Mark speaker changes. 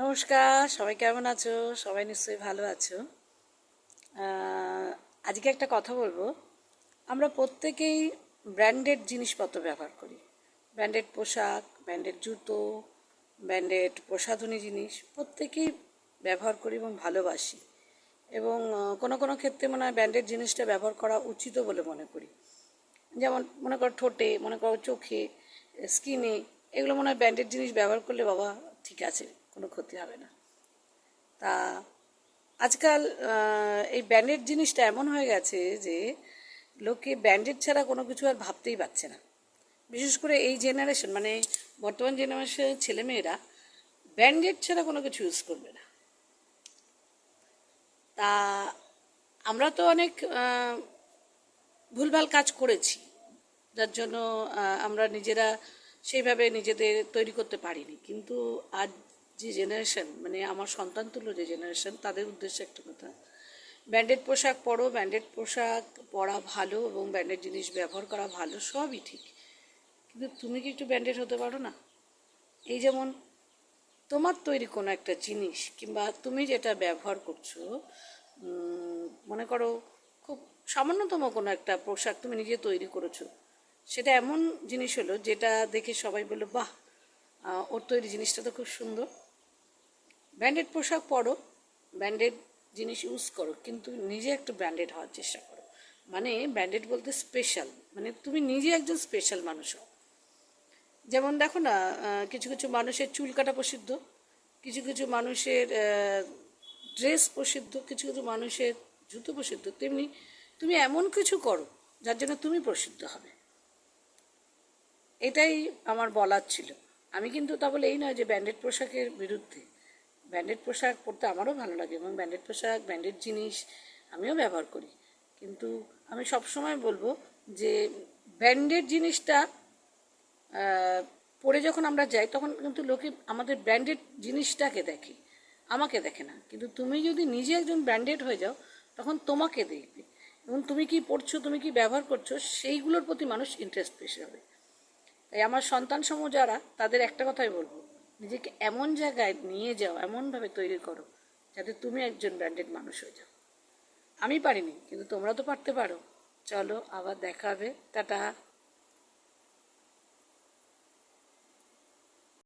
Speaker 1: নমস্কার, সবাই কেমন আছো? সবাই নিশ্চয়ই ভালো আছো। আজকে একটা কথা বলবো। আমরা প্রত্যেকেই ব্র্যান্ডেড জিনিসপত্র ব্যবহার করি। ব্র্যান্ডেড পোশাক, ব্র্যান্ডেড জুতো, ব্র্যান্ডেড প্রসাধনী জিনিস প্রত্যেকেই ব্যবহার করি এবং ভালোবাসি। এবং কোনো কোনো ক্ষেত্রে মনে হয় ব্র্যান্ডেড জিনিসটা ব্যবহার করা উচিতও বলে মনে করি। যেমন মনে করো ঠোঁটে, মনে করো চোখে, স্কিনে, এগুলো মনে হয় ব্র্যান্ডেড জিনিস ব্যবহার করলে বাবা ঠিক আছে, কোনো ক্ষতি হবে না। তা আজকাল এই ব্র্যান্ডেড জিনিসটা এমন হয়ে গেছে যে লোকে ব্র্যান্ডেড ছাড়া কোনো কিছু আর ভাবতেই পারছে না। বিশেষ করে এই জেনারেশন, মানে বর্তমান জেনারেশনের ছেলেমেয়েরা ব্র্যান্ডেড ছাড়া কোনো কিছু ইউজ করবে না। তা আমরা তো অনেক ভুলভাল কাজ করেছি, যার জন্য আমরা নিজেরা সেইভাবে নিজেদের তৈরি করতে পারিনি। কিন্তু আজ যে জেনারেশন, মানে আমার সন্তান তুল্য যে জেনারেশন, তাদের উদ্দেশ্যে একটা কথা: ব্র্যান্ডেড পোশাক পরো, ব্র্যান্ডেড পোশাক পরা ভালো এবং ব্র্যান্ডেড জিনিস ব্যবহার করা ভালো, সবই ঠিক। কিন্তু তুমি কি একটু ব্র্যান্ডেড হতে পারো না? এই যেমন তোমার তৈরি কোনো একটা জিনিস কিংবা তুমি যেটা ব্যবহার করছো, মনে করো খুব সামান্যতম কোনো একটা পোশাক তুমি নিজে তৈরি করেছো, সেটা এমন জিনিস হলো যেটা দেখে সবাই বললো বাহ, ওর তৈরি জিনিসটা তো খুব সুন্দর। ব্র্যান্ডেড পোশাক পরো, ব্র্যান্ডেড জিনিস ইউজ করো, কিন্তু নিজে একটু ব্র্যান্ডেড হওয়ার চেষ্টা করো। মানে ব্র্যান্ডেড বলতে স্পেশাল, মানে তুমি নিজে একজন স্পেশাল মানুষ হও। যেমন দেখো না, কিছু কিছু মানুষের চুল কাটা প্রসিদ্ধ, কিছু কিছু মানুষের ড্রেস প্রসিদ্ধ, কিছু কিছু মানুষের জুতো প্রসিদ্ধ। তেমনি তুমি এমন কিছু করো যার জন্য তুমি প্রসিদ্ধ হবে। এটাই আমার বলার ছিল। আমি কিন্তু তা বলে এই নয় যে ব্র্যান্ডেড পোশাকের বিরুদ্ধে। ব্র্যান্ডেড পোশাক পরতে আমারও ভালো লাগে এবং ব্র্যান্ডেড পোশাক, ব্র্যান্ডেড জিনিস আমিও ব্যবহার করি। কিন্তু আমি সবসময় বলবো যে ব্র্যান্ডেড জিনিসটা পরে যখন আমরা যাই তখন কিন্তু লোকে আমাদের ব্র্যান্ডেড জিনিসটাকে দেখে, আমাকে দেখে না। কিন্তু তুমি যদি নিজে একজন ব্র্যান্ডেড হয়ে যাও তখন তোমাকে দেখবে, এবং তুমি কি পড়ছো, তুমি কি ব্যবহার করছো, সেইগুলোর প্রতি মানুষ ইন্টারেস্ট বেশি হবে। তাই আমার সন্তান সমূহ যারা, তাদের একটা কথাই বলবো: নিজেকে এমন জায়গায় নিয়ে যাও, এমনভাবে তৈরি করো যাতে তুমি একজন ব্র্যান্ডেড মানুষ হয়ে যাও। আমি পারিনি, কিন্তু তোমরা তো পারতে পারো। চলো, আবার দেখা হবে। টাটা।